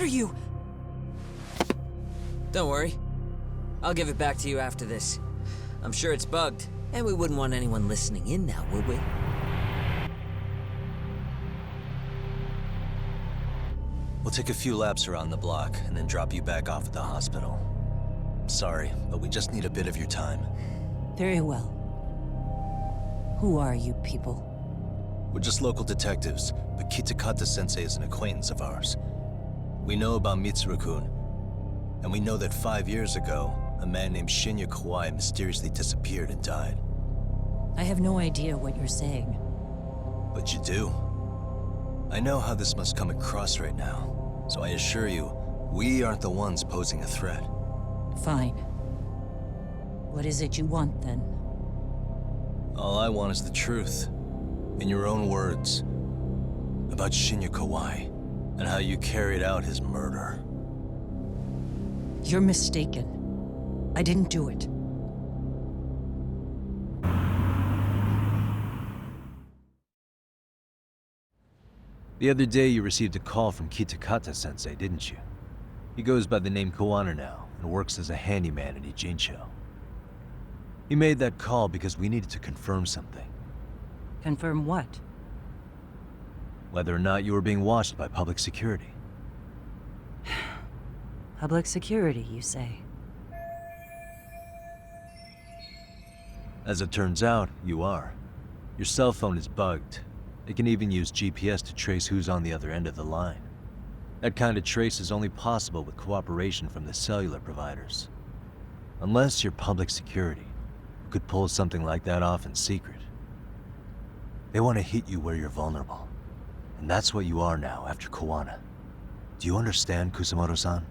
are you? Don't worry. I'll give it back to you after this. I'm sure it's bugged, and we wouldn't want anyone listening in now, would we? We'll take a few laps around the block, and then drop you back off at the hospital. Sorry, but we just need a bit of your time. Very well. Who are you people? We're just local detectives, but Kitakata-sensei is an acquaintance of ours. We know about Mitsuru-kun, and we know that 5 years ago, a man named Shinya Kawai mysteriously disappeared and died. I have no idea what you're saying. But you do. I know how this must come across right now, so I assure you, we aren't the ones posing a threat. Fine. What is it you want, then? All I want is the truth. In your own words. About Shinya Kawai, and how you carried out his murder. You're mistaken. I didn't do it. The other day you received a call from Kitakata-sensei, didn't you? He goes by the name Koana now, and works as a handyman in Ijincho. He made that call because we needed to confirm something. Confirm what? Whether or not you were being watched by public security. Public security, you say? As it turns out, you are. Your cell phone is bugged. It can even use GPS to trace who's on the other end of the line. That kind of trace is only possible with cooperation from the cellular providers. Unless you're public security, who could pull something like that off in secret. They want to hit you where you're vulnerable. And that's what you are now after Koana. Do you understand, Kusamoto-san?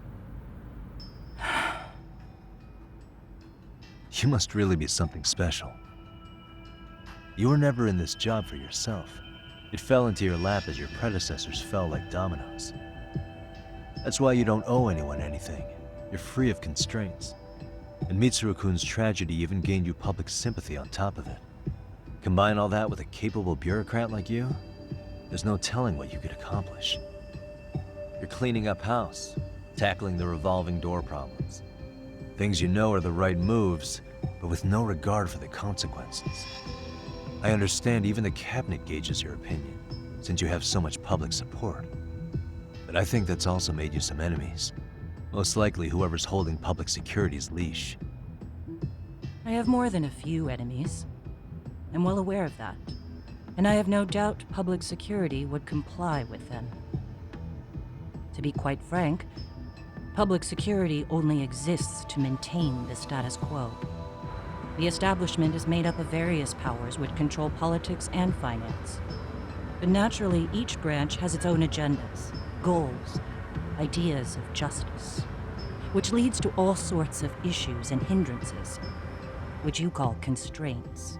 You must really be something special. You were never in this job for yourself. It fell into your lap as your predecessors fell like dominoes. That's why you don't owe anyone anything. You're free of constraints. And Mitsuru-kun's tragedy even gained you public sympathy on top of it. Combine all that with a capable bureaucrat like you, there's no telling what you could accomplish. You're cleaning up house, tackling the revolving door problems. Things you know are the right moves, but with no regard for the consequences. I understand even the cabinet gauges your opinion, since you have so much public support. But I think that's also made you some enemies. Most likely whoever's holding public security's leash. I have more than a few enemies. I'm well aware of that. And I have no doubt public security would comply with them. To be quite frank, public security only exists to maintain the status quo. The establishment is made up of various powers which control politics and finance. But naturally, each branch has its own agendas, goals, ideas of justice, which leads to all sorts of issues and hindrances, which you call constraints.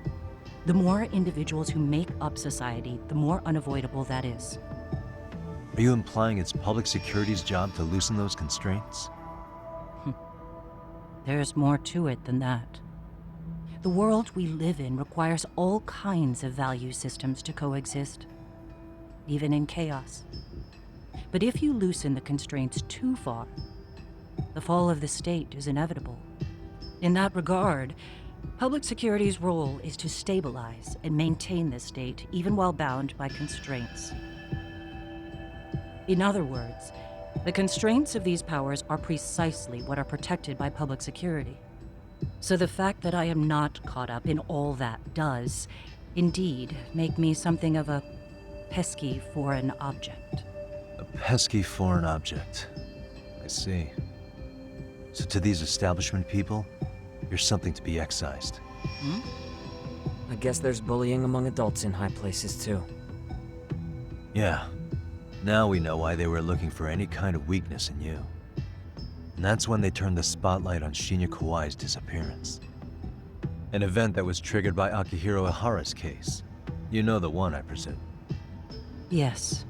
The more individuals who make up society, the more unavoidable that is. Are you implying it's public security's job to loosen those constraints? There's more to it than that. The world we live in requires all kinds of value systems to coexist, even in chaos. But if you loosen the constraints too far, the fall of the state is inevitable. In that regard, public security's role is to stabilize and maintain the state, even while bound by constraints. In other words, the constraints of these powers are precisely what are protected by public security. So the fact that I am not caught up in all that does, indeed, make me something of a pesky foreign object. A pesky foreign object. I see. So to these establishment people, you're something to be excised. I guess there's bullying among adults in high places, too. Yeah. Now we know why they were looking for any kind of weakness in you. And that's when they turned the spotlight on Shinya Kawai's disappearance. An event that was triggered by Akihiro Ihara's case. You know the one, I presume. Yes.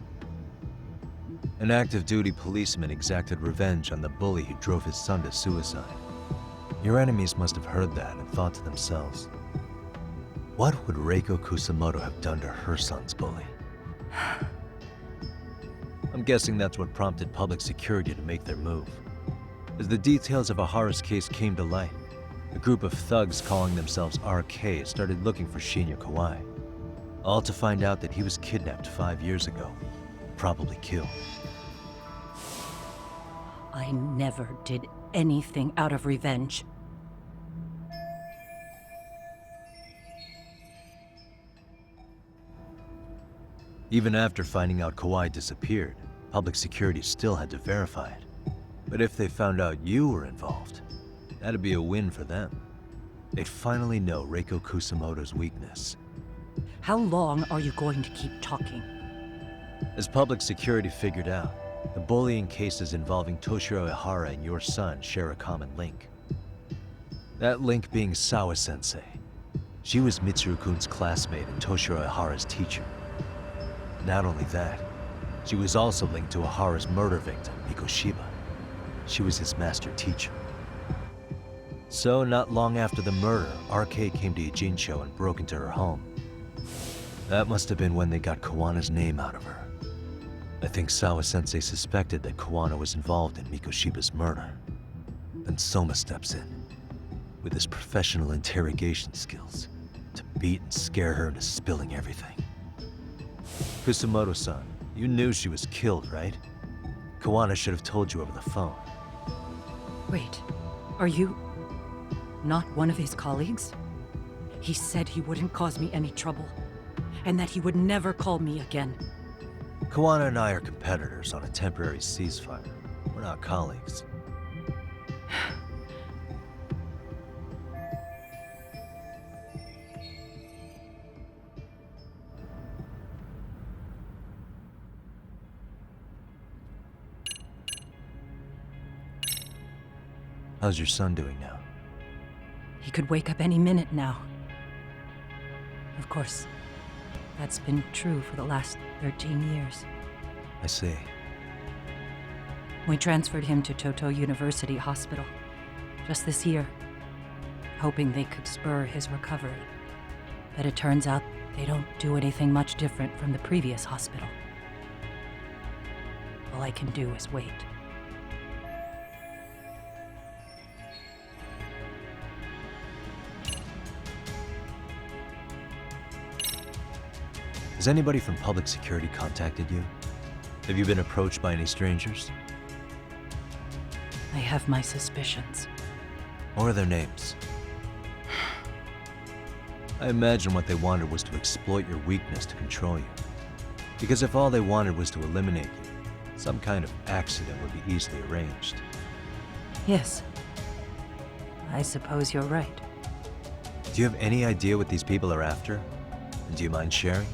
An active duty policeman exacted revenge on the bully who drove his son to suicide. Your enemies must have heard that and thought to themselves, what would Reiko Kusamoto have done to her son's bully? I'm guessing that's what prompted public security to make their move. As the details of Ahara's case came to light, a group of thugs calling themselves RK started looking for Shinya Kawai, all to find out that he was kidnapped 5 years ago, probably killed. I never did anything out of revenge. Even after finding out Kawai disappeared, public security still had to verify it. But if they found out you were involved, that'd be a win for them. They'd finally know Reiko Kusamoto's weakness. How long are you going to keep talking? As public security figured out, the bullying cases involving Toshiro Ihara and your son share a common link. That link being Sawa-sensei. She was Mitsuru-kun's classmate and Toshiro Ihara's teacher. Not only that, she was also linked to Ihara's murder victim, Mikoshiba. She was his master teacher. So, not long after the murder, RK came to Ijincho and broke into her home. That must have been when they got Kawana's name out of her. I think Sawa-sensei suspected that Kawana was involved in Mikoshiba's murder. Then Soma steps in, with his professional interrogation skills, to beat and scare her into spilling everything. Kusamoto-san, you knew she was killed, right? Kawana should have told you over the phone. Wait, are you not one of his colleagues? He said he wouldn't cause me any trouble, and that he would never call me again. Kawana and I are competitors on a temporary ceasefire. We're not colleagues. How's your son doing now? He could wake up any minute now. Of course, that's been true for the last 13 years. I see. We transferred him to Toto University Hospital just this year, hoping they could spur his recovery. But it turns out they don't do anything much different from the previous hospital. All I can do is wait. Has anybody from public security contacted you? Have you been approached by any strangers? I have my suspicions. What are their names? I imagine what they wanted was to exploit your weakness to control you. Because if all they wanted was to eliminate you, some kind of accident would be easily arranged. Yes. I suppose you're right. Do you have any idea what these people are after? And do you mind sharing?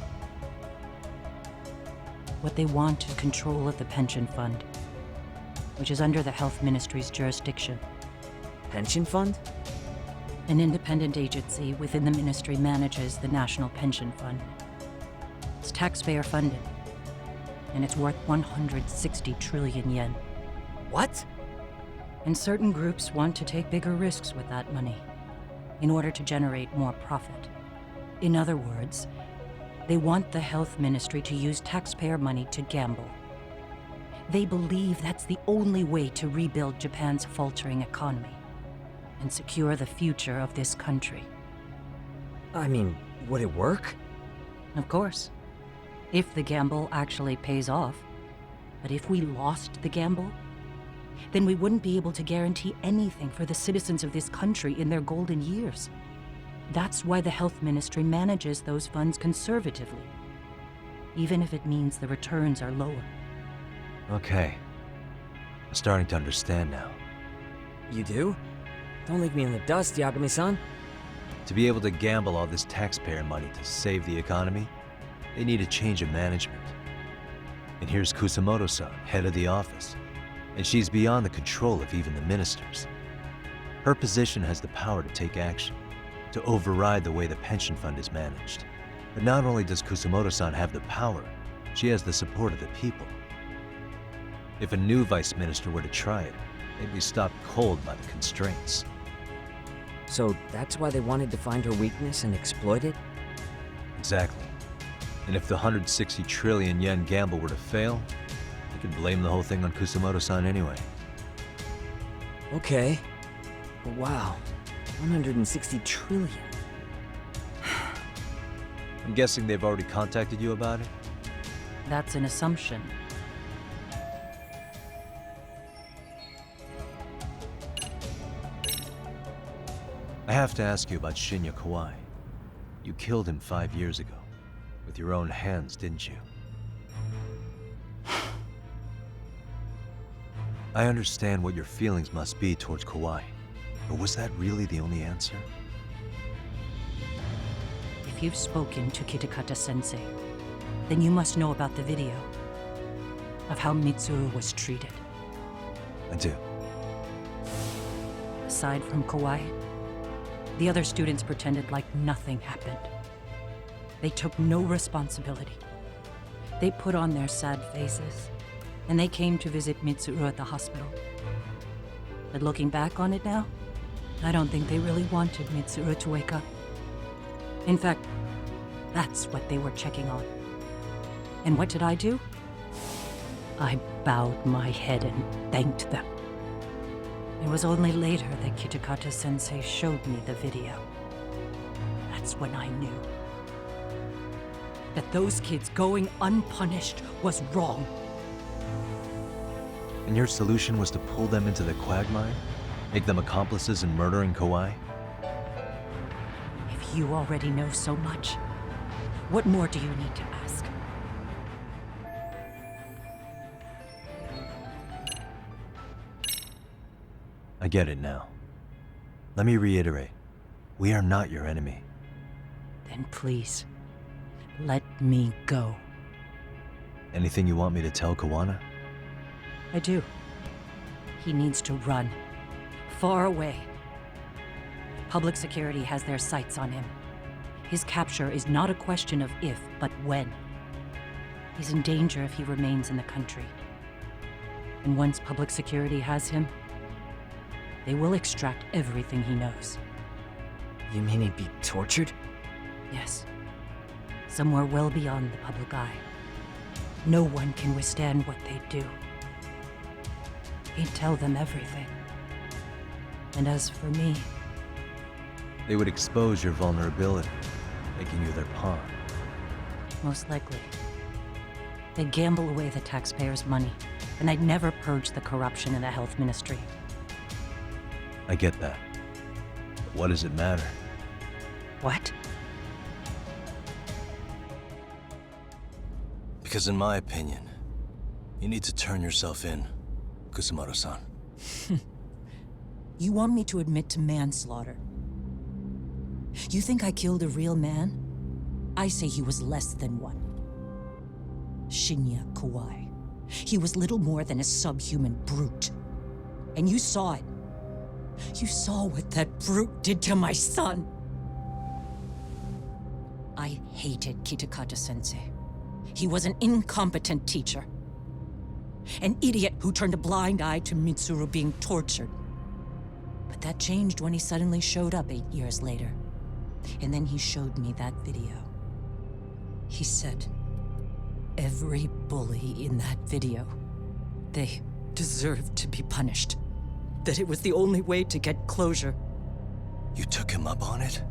What they want is control of the pension fund, which is under the Health Ministry's jurisdiction. Pension fund? An independent agency within the ministry manages the National Pension Fund. It's taxpayer funded, and it's worth 160 trillion yen. What? And certain groups want to take bigger risks with that money in order to generate more profit. In other words, they want the health ministry to use taxpayer money to gamble. They believe that's the only way to rebuild Japan's faltering economy and secure the future of this country. I mean, would it work? Of course, if the gamble actually pays off. But if we lost the gamble, then we wouldn't be able to guarantee anything for the citizens of this country in their golden years. That's why the health ministry manages those funds conservatively, even if it means the returns are lower. Okay. I'm starting to understand now. You do? Don't leave me in the dust, Yagami-san. To be able to gamble all this taxpayer money to save the economy, they need a change of management. And here's Kusamoto-san, head of the office, and she's beyond the control of even the ministers. Her position has the power to take action, to override the way the pension fund is managed. But not only does Kusamoto-san have the power, she has the support of the people. If a new vice minister were to try it, they'd be stopped cold by the constraints. So that's why they wanted to find her weakness and exploit it? Exactly. And if the 160 trillion yen gamble were to fail, the You can blame the whole thing on Kusumoto-san anyway. Okay. But wow. 160 trillion. I'm guessing they've already contacted you about it? That's an assumption. I have to ask you about Shinya Kawai. You killed him 5 years ago. With your own hands, didn't you? I understand what your feelings must be towards Kawai, but was that really the only answer? If you've spoken to Kitakata-sensei, then you must know about the video of how Mitsuru was treated. I do. Aside from Kawai, the other students pretended like nothing happened. They took no responsibility. They put on their sad faces, and they came to visit Mitsuru at the hospital. But looking back on it now, I don't think they really wanted Mitsuru to wake up. In fact, that's what they were checking on. And what did I do? I bowed my head and thanked them. It was only later that Kitakata-sensei showed me the video. That's when I knew that those kids going unpunished was wrong. And your solution was to pull them into the quagmire? Make them accomplices in murdering Kawai? If you already know so much, what more do you need to ask? I get it now. Let me reiterate. We are not your enemy. Then please, let me go. Anything you want me to tell Kawana? I do. He needs to run. Far away. Public security has their sights on him. His capture is not a question of if, but when. He's in danger if he remains in the country. And once public security has him, they will extract everything he knows. You mean he'd be tortured? Yes. Somewhere well beyond the public eye. No one can withstand what they do. He'd tell them everything. And as for me, They would expose your vulnerability, making you their pawn. most likely. They'd gamble away the taxpayers' money, and I'd never purge the corruption in the health ministry. I get that. But what does it matter? What? Because in my opinion, you need to turn yourself in, Kusumoto-san. You want me to admit to manslaughter? You think I killed a real man? I say he was less than one. Shinya Kawai. He was little more than a subhuman brute. And you saw it. You saw what that brute did to my son. I hated Kitakata-sensei. He was an incompetent teacher. An idiot who turned a blind eye to Mitsuru being tortured. But that changed when he suddenly showed up 8 years later. And then he showed me that video. He said, every bully in that video, they deserved to be punished. That it was the only way to get closure. You took him up on it?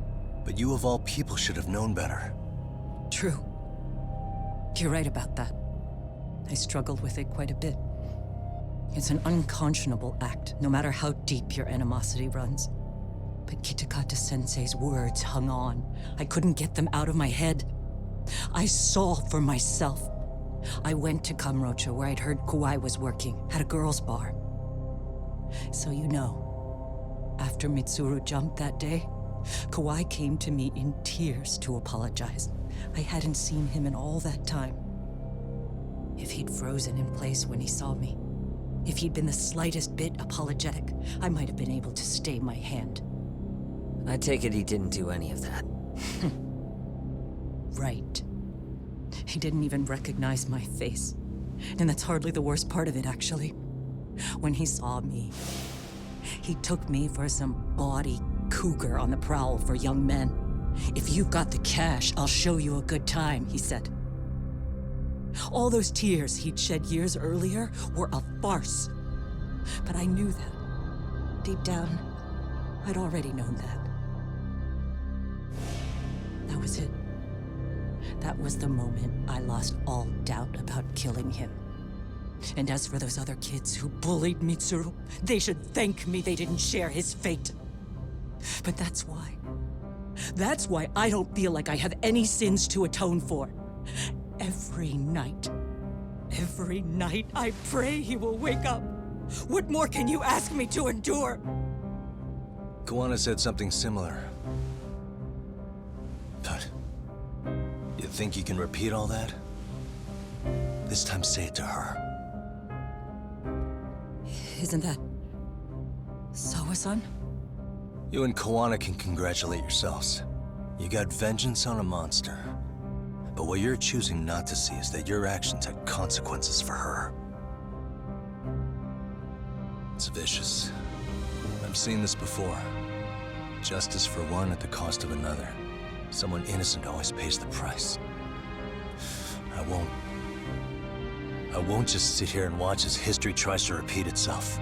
But you of all people should have known better. True. You're right about that. I struggled with it quite a bit. It's an unconscionable act, no matter how deep your animosity runs. But Kitakata-sensei's words hung on. I couldn't get them out of my head. I saw for myself. I went to Kamurocho, where I'd heard Kawai was working, at a girls' bar. So you know, after Mitsuru jumped that day, Kawai came to me in tears to apologize. I hadn't seen him in all that time. If he'd frozen in place when he saw me, if he'd been the slightest bit apologetic, I might have been able to stay my hand. I take it he didn't do any of that. Right. He didn't even recognize my face. And that's hardly the worst part of it, actually. When he saw me, he took me for some bawdy cougar on the prowl for young men. If you've got the cash, I'll show you a good time, he said. All those tears he'd shed years earlier were a farce. But I knew that. Deep down, I'd already known that. That was it. That was the moment I lost all doubt about killing him. And as for those other kids who bullied Mitsuru, they should thank me they didn't share his fate. But that's why. That's why I don't feel like I have any sins to atone for. Every night I pray he will wake up. What more can you ask me to endure? Kawana said something similar. But you think you can repeat all that? This time say it to her. Isn't that Sawa-san? You and Kawana can congratulate yourselves. You got vengeance on a monster. But what you're choosing not to see is that your actions had consequences for her. It's vicious. I've seen this before. Justice for one at the cost of another. Someone innocent always pays the price. I won't just sit here and watch as history tries to repeat itself.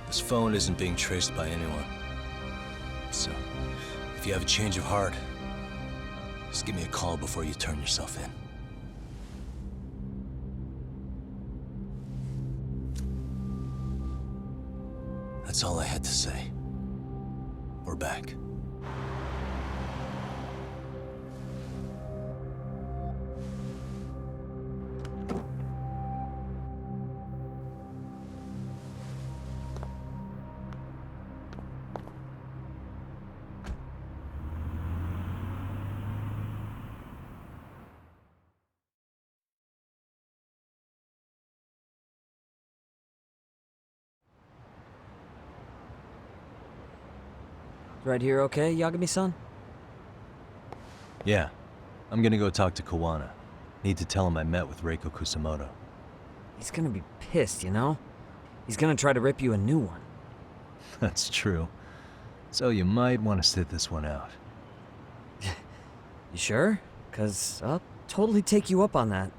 This phone isn't being traced by anyone. So, if you have a change of heart, just give me a call before you turn yourself in. That's all I had to say. We're back. Right here okay, Yagami-san? Yeah. I'm gonna go talk to Kawana. Need to tell him I met with Reiko Kusamoto. He's gonna be pissed, you know? He's gonna try to rip you a new one. That's true. So you might want to sit this one out. You sure? 'Cause I'll totally take you up on that.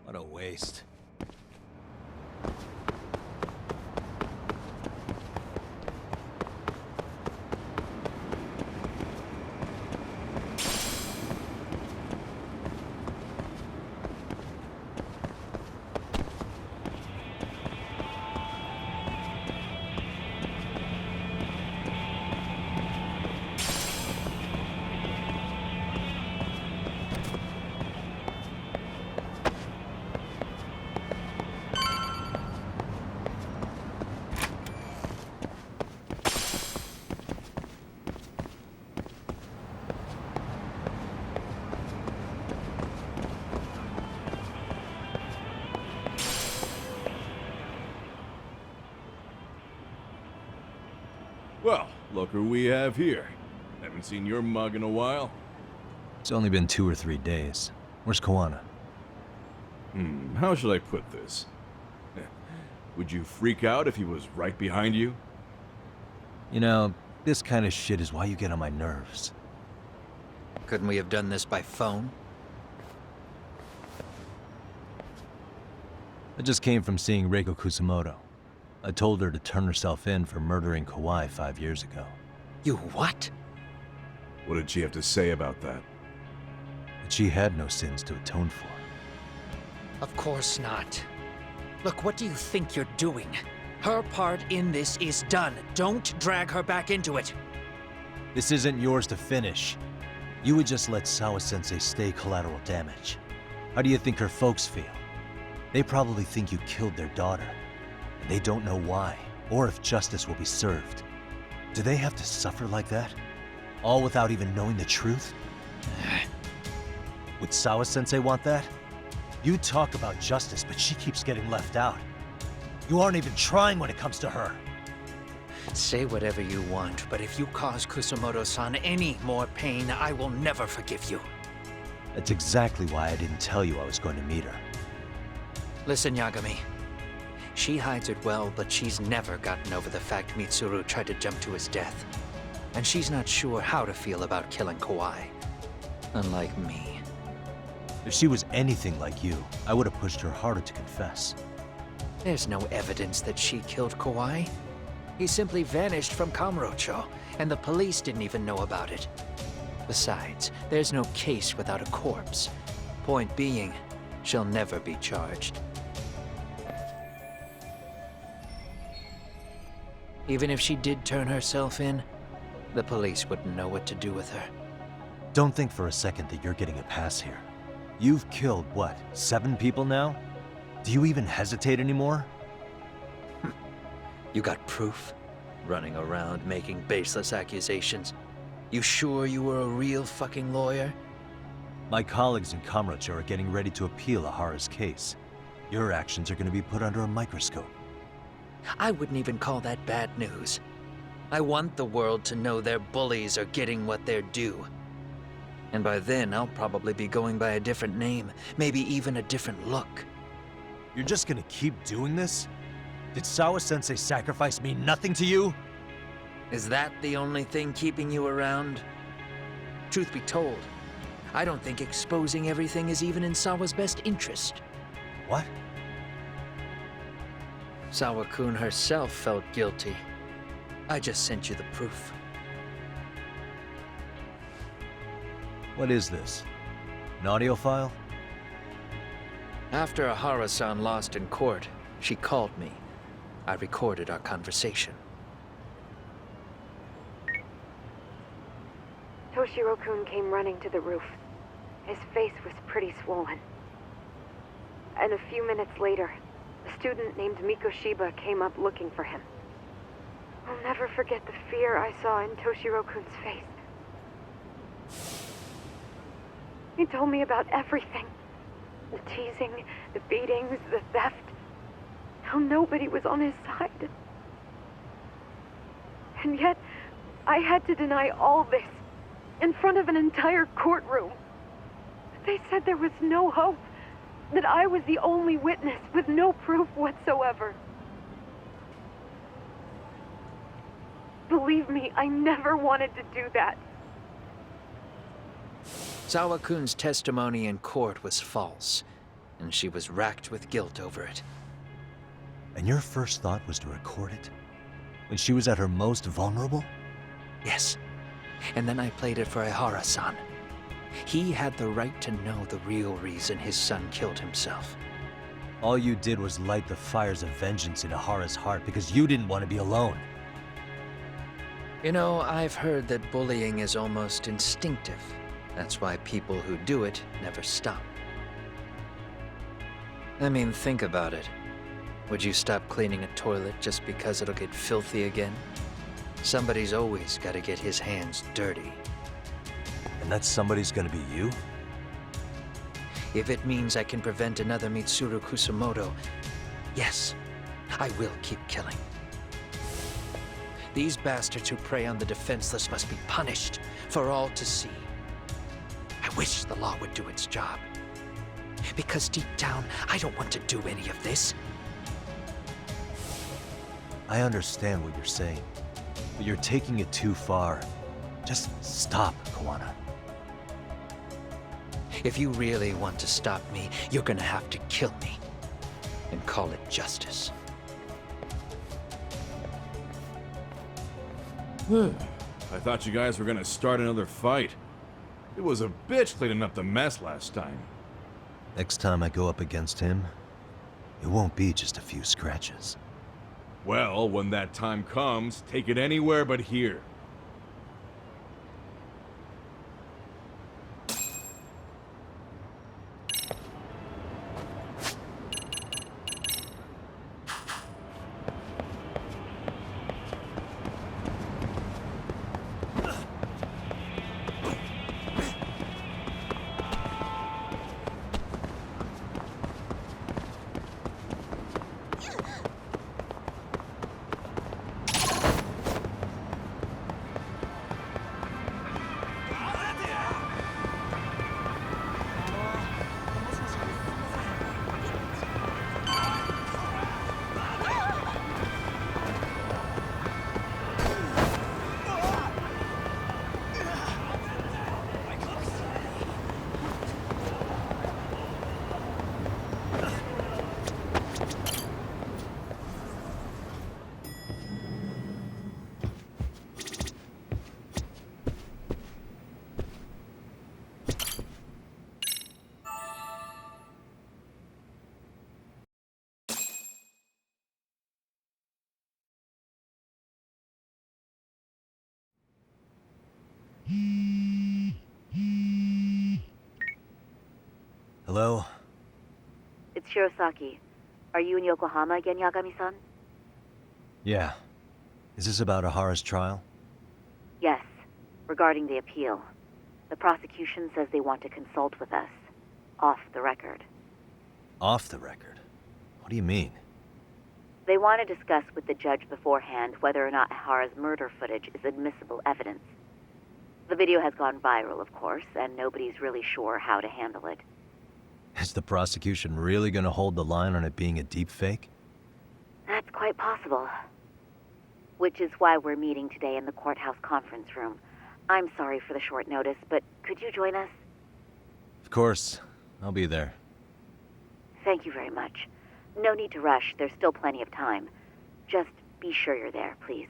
What a waste. Well, look who we have here. Haven't seen your mug in a while. It's only been 2 or 3 days. Where's Kawana? How should I put this? Would you freak out if he was right behind you? You know, this kind of shit is why you get on my nerves. Couldn't we have done this by phone? I just came from seeing Reiko Kusamoto. I told her to turn herself in for murdering Kawai 5 years ago. You what? What did she have to say about that? That she had no sins to atone for. Of course not. Look, what do you think you're doing? Her part in this is done. Don't drag her back into it. This isn't yours to finish. You would just let Sawa-sensei stay collateral damage. How do you think her folks feel? They probably think you killed their daughter, and they don't know why, or if justice will be served. Do they have to suffer like that? All without even knowing the truth? Would Sawa-sensei want that? You talk about justice, but she keeps getting left out. You aren't even trying when it comes to her. Say whatever you want, but if you cause Kusumoto-san any more pain, I will never forgive you. That's exactly why I didn't tell you I was going to meet her. Listen, Yagami. She hides it well, but she's never gotten over the fact Mitsuru tried to jump to his death. And she's not sure how to feel about killing Kawai. Unlike me. If she was anything like you, I would have pushed her harder to confess. There's no evidence that she killed Kawai. He simply vanished from Kamurocho, and the police didn't even know about it. Besides, there's no case without a corpse. Point being, she'll never be charged. Even if she did turn herself in, the police wouldn't know what to do with her. Don't think for a second that you're getting a pass here. You've killed, what, 7 people now? Do you even hesitate anymore? You got proof? Running around making baseless accusations. You sure you were a real fucking lawyer? My colleagues in Kamurocho are getting ready to appeal Ahara's case. Your actions are going to be put under a microscope. I wouldn't even call that bad news. I want the world to know their bullies are getting what they're due. And by then, I'll probably be going by a different name, maybe even a different look. You're just gonna keep doing this? Did Sawa-sensei sacrifice mean nothing to you? Is that the only thing keeping you around? Truth be told, I don't think exposing everything is even in Sawa's best interest. What? Sawa-kun herself felt guilty. I just sent you the proof. What is this? An audio file? After Ahara-san lost in court, she called me. I recorded our conversation. Toshiro-kun came running to the roof. His face was pretty swollen. And a few minutes later, a student named Mikoshiba came up looking for him. I'll never forget the fear I saw in Toshiro-kun's face. He told me about everything. The teasing, the beatings, the theft. How nobody was on his side. And yet, I had to deny all this in front of an entire courtroom. They said there was no hope, that I was the only witness with no proof whatsoever. Believe me, I never wanted to do that. Sawa-kun's testimony in court was false, and she was racked with guilt over it. And your first thought was to record it? When she was at her most vulnerable? Yes. And then I played it for Ihara-san. He had the right to know the real reason his son killed himself. All you did was light the fires of vengeance in Ahara's heart because you didn't want to be alone. You know, I've heard that bullying is almost instinctive. That's why people who do it never stop. I mean, think about it. Would you stop cleaning a toilet just because it'll get filthy again? Somebody's always got to get his hands dirty. And that somebody's gonna be you? If it means I can prevent another Mitsuru Kusumoto, yes, I will keep killing. These bastards who prey on the defenseless must be punished for all to see. I wish the law would do its job. Because deep down, I don't want to do any of this. I understand what you're saying, but you're taking it too far. Just stop, Kawana. If you really want to stop me, you're gonna have to kill me. And call it justice. I thought you guys were gonna start another fight. It was a bitch cleaning up the mess last time. Next time I go up against him, it won't be just a few scratches. Well, when that time comes, take it anywhere but here. Hello? It's Shirosaki. Are you in Yokohama again, Yagami-san? Yeah. Is this about Ahara's trial? Yes, regarding the appeal. The prosecution says they want to consult with us. Off the record. Off the record? What do you mean? They want to discuss with the judge beforehand whether or not Ahara's murder footage is admissible evidence. The video has gone viral, of course, and nobody's really sure how to handle it. Is the prosecution really gonna hold the line on it being a deepfake? That's quite possible. Which is why we're meeting today in the courthouse conference room. I'm sorry for the short notice, but could you join us? Of course. I'll be there. Thank you very much. No need to rush, there's still plenty of time. Just be sure you're there, please.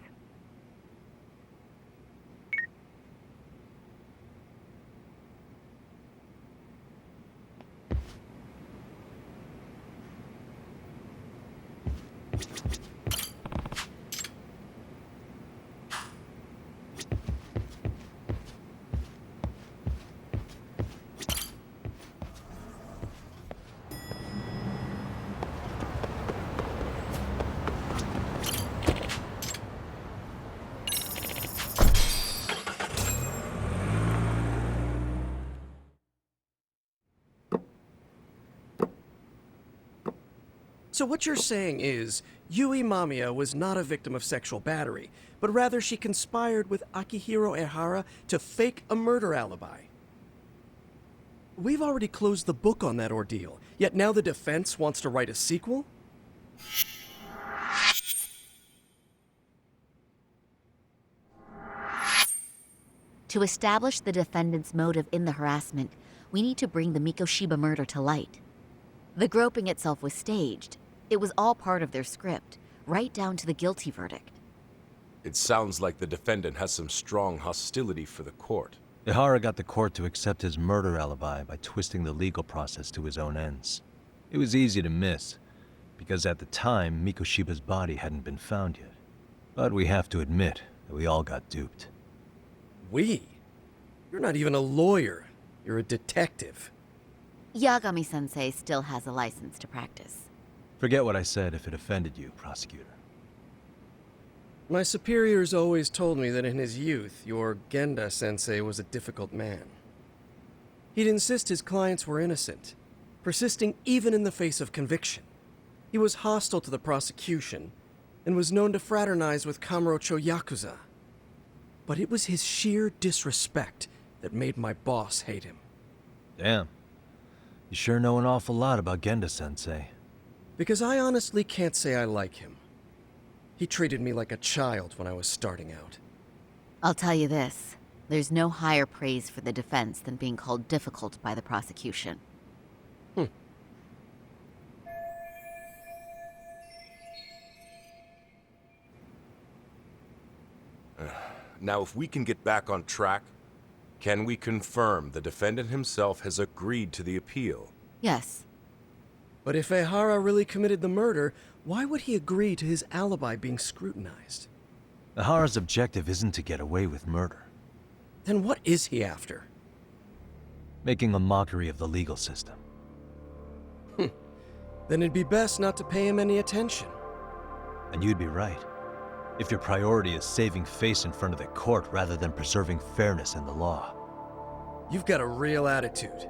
So what you're saying is, Yui Mamiya was not a victim of sexual battery, but rather she conspired with Akihiro Ehara to fake a murder alibi. We've already closed the book on that ordeal, yet now the defense wants to write a sequel? To establish the defendant's motive in the harassment, we need to bring the Mikoshiba murder to light. The groping itself was staged. It was all part of their script, right down to the guilty verdict. It sounds like the defendant has some strong hostility for the court. Ehara got the court to accept his murder alibi by twisting the legal process to his own ends. It was easy to miss, because at the time, Mikoshiba's body hadn't been found yet. But we have to admit that we all got duped. We? You're not even a lawyer. You're a detective. Yagami-sensei still has a license to practice. Forget what I said if it offended you, prosecutor. My superiors always told me that in his youth, your Genda-sensei was a difficult man. He'd insist his clients were innocent, persisting even in the face of conviction. He was hostile to the prosecution, and was known to fraternize with Kamurocho Yakuza. But it was his sheer disrespect that made my boss hate him. Damn. You sure know an awful lot about Genda-sensei. Because I honestly can't say I like him. He treated me like a child when I was starting out. I'll tell you this, there's no higher praise for the defense than being called difficult by the prosecution. Now, if we can get back on track, can we confirm the defendant himself has agreed to the appeal? Yes. But if Ehara really committed the murder, why would he agree to his alibi being scrutinized? Ehara's objective isn't to get away with murder. Then what is he after? Making a mockery of the legal system. Then it'd be best not to pay him any attention. And you'd be right. If your priority is saving face in front of the court rather than preserving fairness in the law. You've got a real attitude.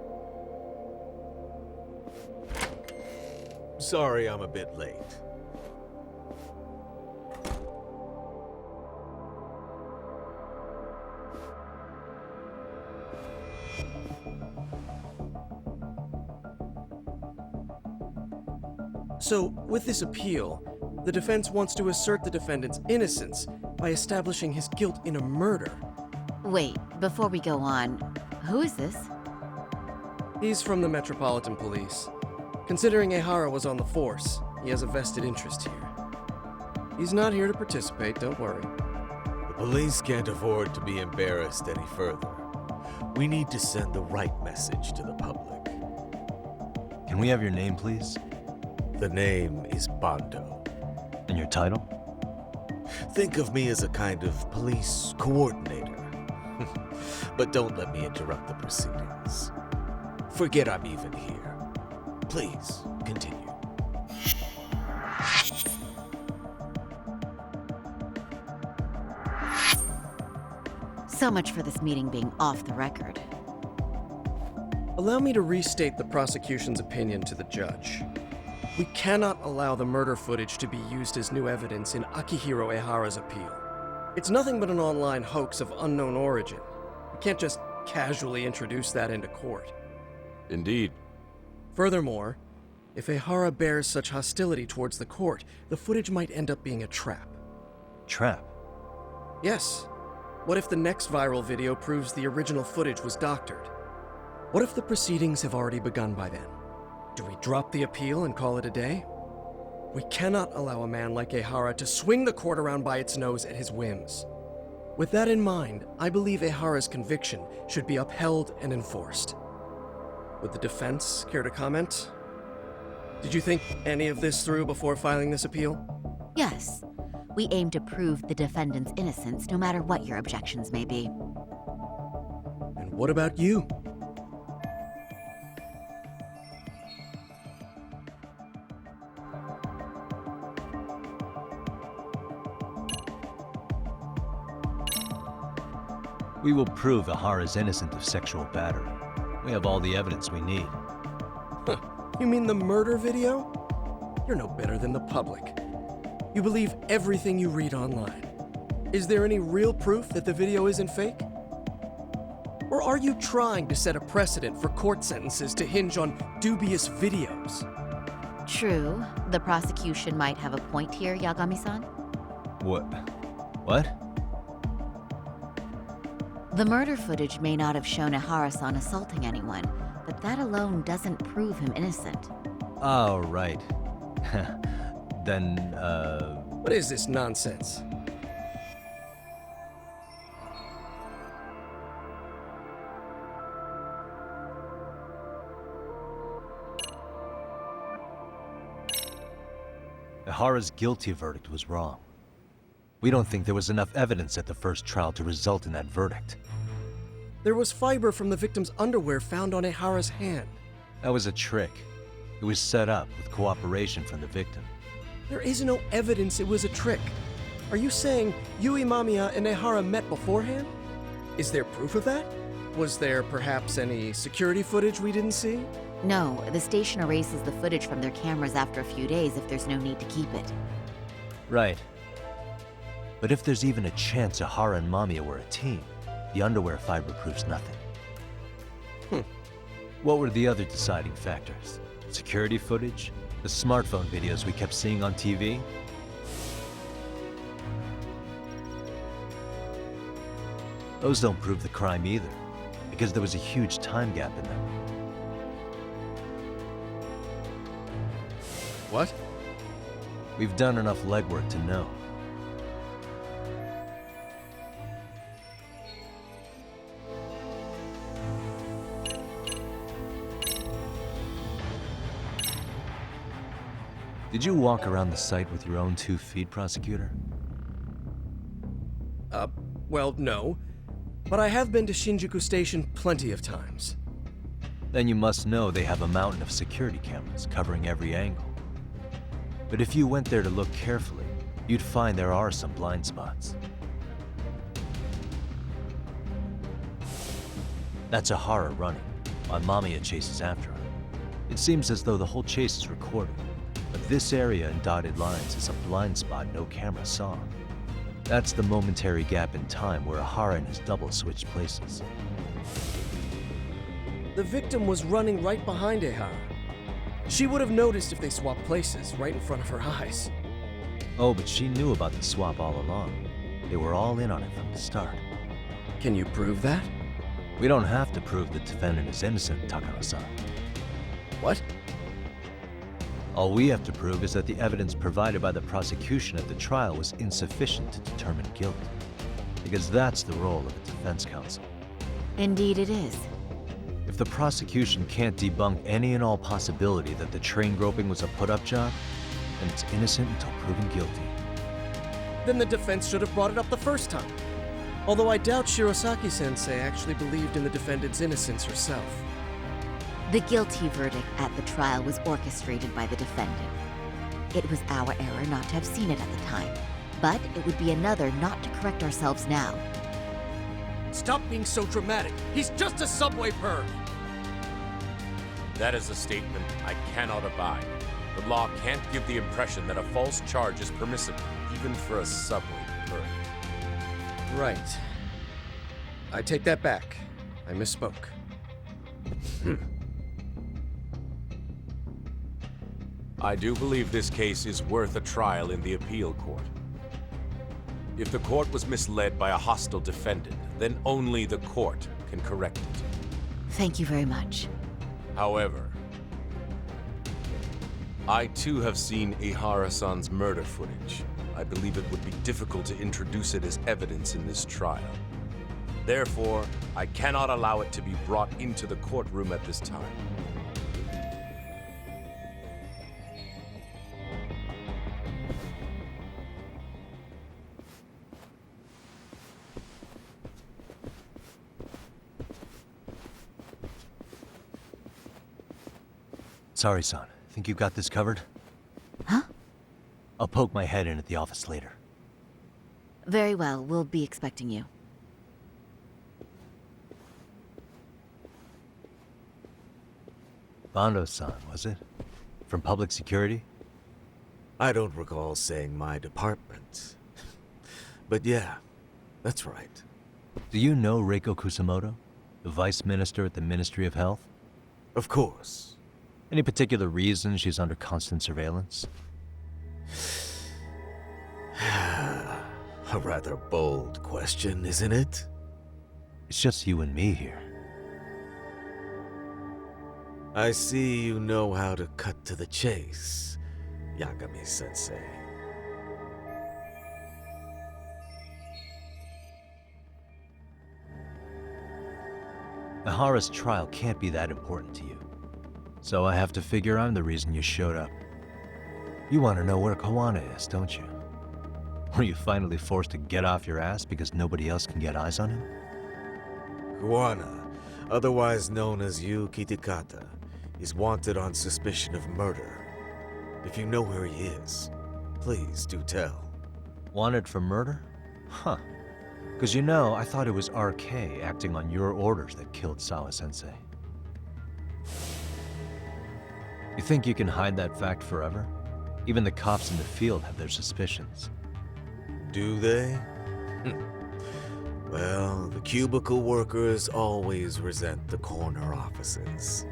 Sorry I'm a bit late. So, with this appeal, the defense wants to assert the defendant's innocence by establishing his guilt in a murder. Wait, before we go on, who is this? He's from the Metropolitan Police. Considering Ehara was on the force, he has a vested interest here. He's not here to participate, don't worry. The police can't afford to be embarrassed any further. We need to send the right message to the public. Can we have your name, please? The name is Bando. And your title? Think of me as a kind of police coordinator. But don't let me interrupt the proceedings. Forget I'm even here. Please, continue. So much for this meeting being off the record. Allow me to restate the prosecution's opinion to the judge. We cannot allow the murder footage to be used as new evidence in Akihiro Ehara's appeal. It's nothing but an online hoax of unknown origin. We can't just casually introduce that into court. Indeed. Furthermore, if Ehara bears such hostility towards the court, the footage might end up being a trap. Trap? Yes. What if the next viral video proves the original footage was doctored? What if the proceedings have already begun by then? Do we drop the appeal and call it a day? We cannot allow a man like Ehara to swing the court around by its nose at his whims. With that in mind, I believe Ehara's conviction should be upheld and enforced. Would the defense care to comment? Did you think any of this through before filing this appeal? Yes. We aim to prove the defendant's innocence no matter what your objections may be. And what about you? We will prove Ehara is innocent of sexual battery. We have all the evidence we need. You mean the murder video? You're no better than the public. You believe everything you read online. Is there any real proof that the video isn't fake? Or are you trying to set a precedent for court sentences to hinge on dubious videos? True. The prosecution might have a point here, Yagami-san. What? The murder footage may not have shown Ehara-san assaulting anyone, but that alone doesn't prove him innocent. Oh, right. Then, What is this nonsense? Ehara's guilty verdict was wrong. We don't think there was enough evidence at the first trial to result in that verdict. There was fiber from the victim's underwear found on Ehara's hand. That was a trick. It was set up with cooperation from the victim. There is no evidence it was a trick. Are you saying Yui Mamiya and Ehara met beforehand? Is there proof of that? Was there perhaps any security footage we didn't see? No, the station erases the footage from their cameras after a few days if there's no need to keep it. Right. But if there's even a chance Ehara and Mamiya were a team, the underwear fiber proves nothing. What were the other deciding factors? Security footage? The smartphone videos we kept seeing on TV? Those don't prove the crime either, because there was a huge time gap in them. What? We've done enough legwork to know. Did you walk around the site with your own 2 feet, prosecutor? Well, no. But I have been to Shinjuku Station plenty of times. Then you must know they have a mountain of security cameras covering every angle. But if you went there to look carefully, you'd find there are some blind spots. That's Ehara running, while Mamiya chases after her. It seems as though the whole chase is recorded, but this area in dotted lines is a blind spot no camera saw. That's the momentary gap in time where Ehara and his double switched places. The victim was running right behind Ehara. She would have noticed if they swapped places right in front of her eyes. Oh, but she knew about the swap all along. They were all in on it from the start. Can you prove that? We don't have to prove the defendant is innocent, Takano-san. What? All we have to prove is that the evidence provided by the prosecution at the trial was insufficient to determine guilt. Because that's the role of a defense counsel. Indeed it is. If the prosecution can't debunk any and all possibility that the train groping was a put-up job, then it's innocent until proven guilty. Then the defense should have brought it up the first time. Although I doubt Shirosaki-sensei actually believed in the defendant's innocence herself. The guilty verdict at the trial was orchestrated by the defendant. It was our error not to have seen it at the time, but it would be another not to correct ourselves now. Stop being so dramatic. He's just a subway perv. That is a statement I cannot abide. The law can't give the impression that a false charge is permissible, even for a subway perv. Right. I take that back. I misspoke. I do believe this case is worth a trial in the appeal court. If the court was misled by a hostile defendant, then only the court can correct it. Thank you very much. However, I too have seen Ihara-san's murder footage. I believe it would be difficult to introduce it as evidence in this trial. Therefore, I cannot allow it to be brought into the courtroom at this time. Sorry, son. Think you got this covered? Huh? I'll poke my head in at the office later. Very well, we'll be expecting you. Bando-san, was it? From public security? I don't recall saying my department. But yeah, that's right. Do you know Reiko Kusamoto? The vice minister at the Ministry of Health? Of course. Any particular reason she's under constant surveillance? A rather bold question, isn't it? It's just you and me here. I see you know how to cut to the chase, Yagami-sensei. Ihara's trial can't be that important to you. So I have to figure I'm the reason you showed up. You want to know where Kawana is, don't you? Were you finally forced to get off your ass because nobody else can get eyes on him? Kuwana, otherwise known as Yu Kitakata, is wanted on suspicion of murder. If you know where he is, please do tell. Wanted for murder? Huh. Because you know, I thought it was RK acting on your orders that killed Sawa-sensei. You think you can hide that fact forever? Even the cops in the field have their suspicions. Do they? Well, the cubicle workers always resent the corner offices.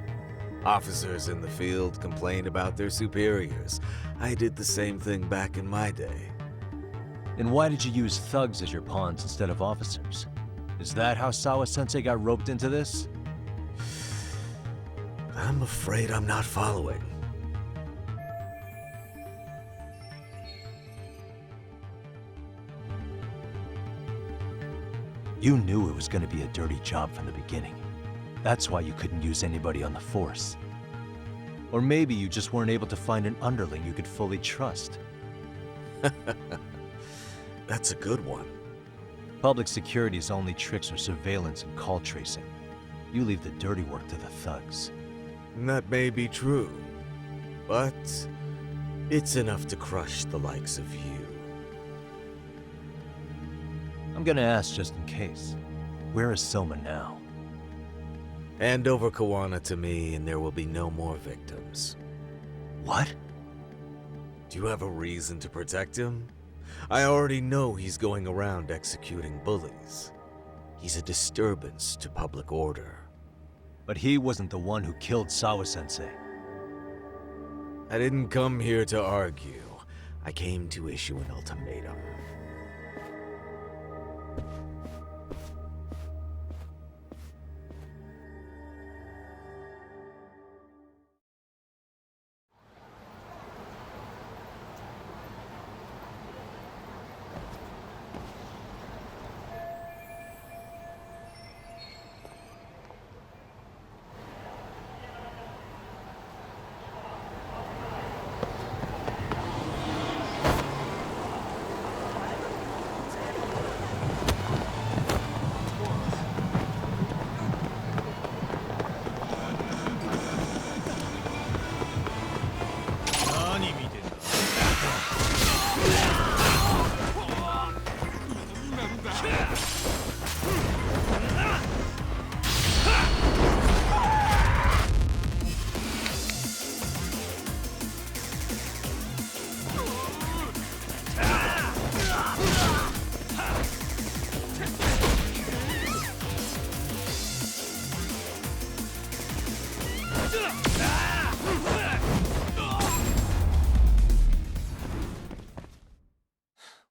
Officers in the field complain about their superiors. I did the same thing back in my day. Then why did you use thugs as your pawns instead of officers? Is that how Sawa-sensei got roped into this? I'm afraid I'm not following. You knew it was going to be a dirty job from the beginning. That's why you couldn't use anybody on the force. Or maybe you just weren't able to find an underling you could fully trust. That's a good one. Public security's only tricks are surveillance and call tracing. You leave the dirty work to the thugs. That may be true, but it's enough to crush the likes of you. I'm gonna ask just in case. Where is Soma now? Hand over Kawana to me and there will be no more victims. What? Do you have a reason to protect him? I already know he's going around executing bullies. He's a disturbance to public order. But he wasn't the one who killed Sawa-sensei. I didn't come here to argue. I came to issue an ultimatum.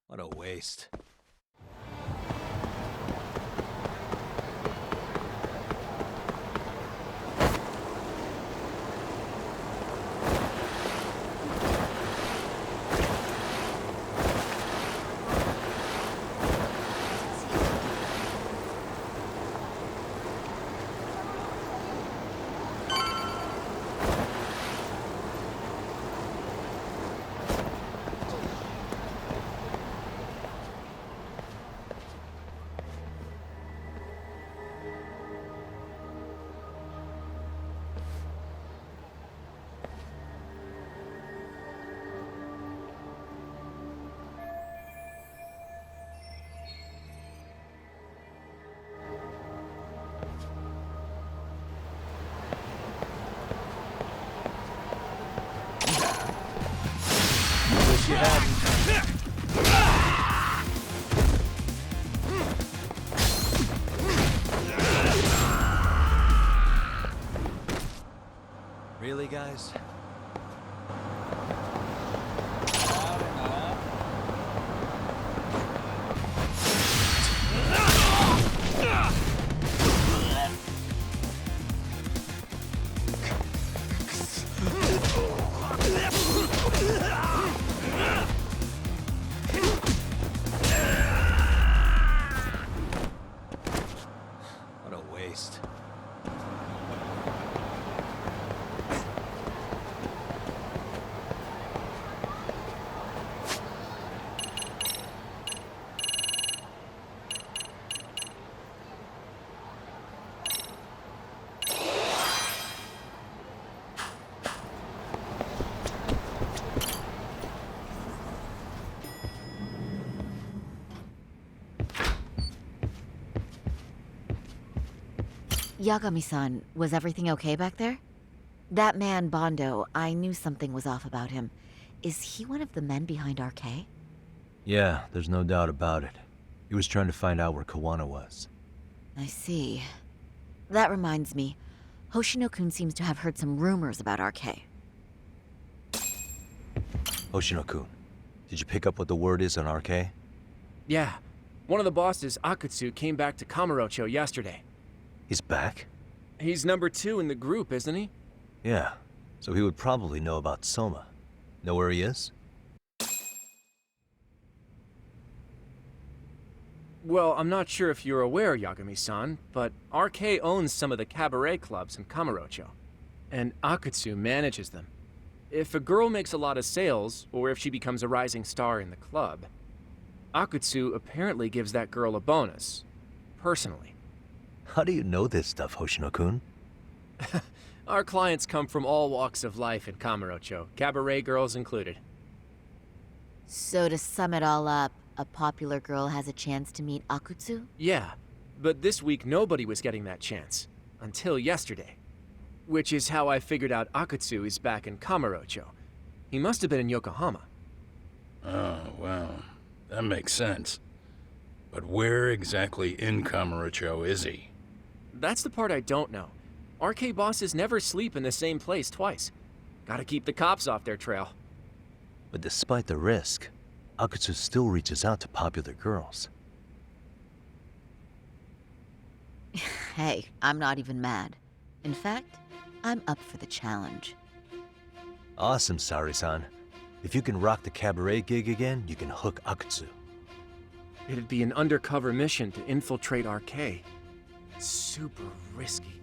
What a waste. Wish you hadn't. Really, guys? What a waste. Yagami-san, was everything okay back there? That man, Bondo, I knew something was off about him. Is he one of the men behind RK? Yeah, there's no doubt about it. He was trying to find out where Kawana was. I see. That reminds me, Hoshino-kun seems to have heard some rumors about RK. Hoshino-kun, did you pick up what the word is on RK? Yeah. One of the bosses, Akutsu, came back to Kamurocho yesterday. He's back? He's number 2 in the group, isn't he? Yeah, so he would probably know about Soma. Know where he is? Well, I'm not sure if you're aware, Yagami-san, but RK owns some of the cabaret clubs in Kamurocho, and Akutsu manages them. If a girl makes a lot of sales, or if she becomes a rising star in the club, Akutsu apparently gives that girl a bonus, personally. How do you know this stuff, Hoshino-kun? Our clients come from all walks of life in Kamurocho, cabaret girls included. So to sum it all up, a popular girl has a chance to meet Akutsu? Yeah, but this week nobody was getting that chance. Until yesterday. Which is how I figured out Akutsu is back in Kamurocho. He must have been in Yokohama. Oh, well, that makes sense. But where exactly in Kamurocho is he? That's the part I don't know. RK bosses never sleep in the same place twice. Gotta keep the cops off their trail. But despite the risk, Akutsu still reaches out to popular girls. Hey, I'm not even mad. In fact, I'm up for the challenge. Awesome, Sari-san. If you can rock the cabaret gig again, you can hook Akutsu. It'd be an undercover mission to infiltrate RK. Super risky.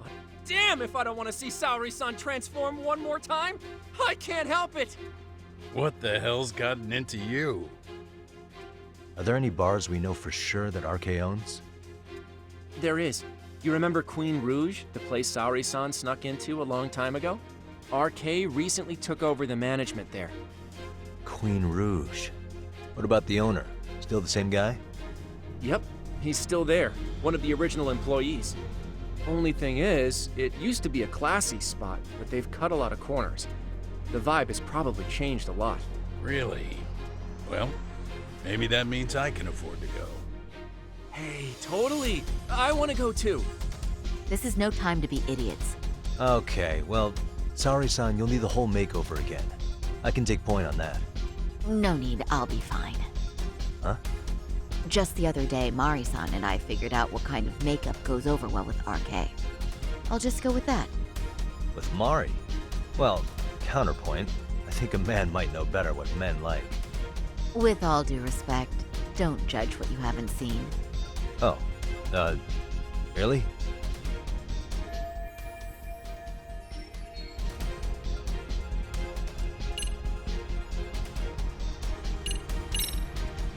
But damn if I don't want to see Saori-san transform one more time! I can't help it! What the hell's gotten into you? Are there any bars we know for sure that RK owns? There is. You remember Queen Rouge, the place Saori-san snuck into a long time ago? RK recently took over the management there. Queen Rouge. What about the owner? Still the same guy? Yep, he's still there. One of the original employees. Only thing is, it used to be a classy spot, but they've cut a lot of corners. The vibe has probably changed a lot. Really? Well, maybe that means I can afford to go. Hey, totally! I want to go too! This is no time to be idiots. Okay, well, sorry-san, you'll need the whole makeover again. I can take point on that. No need, I'll be fine. Huh? Just the other day, Mari-san and I figured out what kind of makeup goes over well with RK. I'll just go with that. With Mari? Well, counterpoint, I think a man might know better what men like. With all due respect, don't judge what you haven't seen. Oh, really?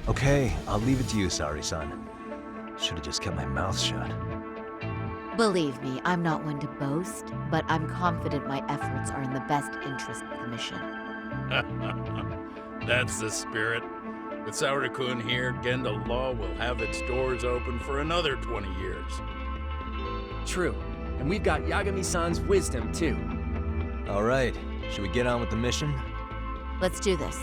Okay, I'll leave it to you, Sari-san. Should've just kept my mouth shut. Believe me, I'm not one to boast, but I'm confident my efforts are in the best interest of the mission. That's the spirit. With Saura-kun here, Genda Law will have its doors open for another 20 years. True. And we've got Yagami-san's wisdom, too. All right, should we get on with the mission? Let's do this.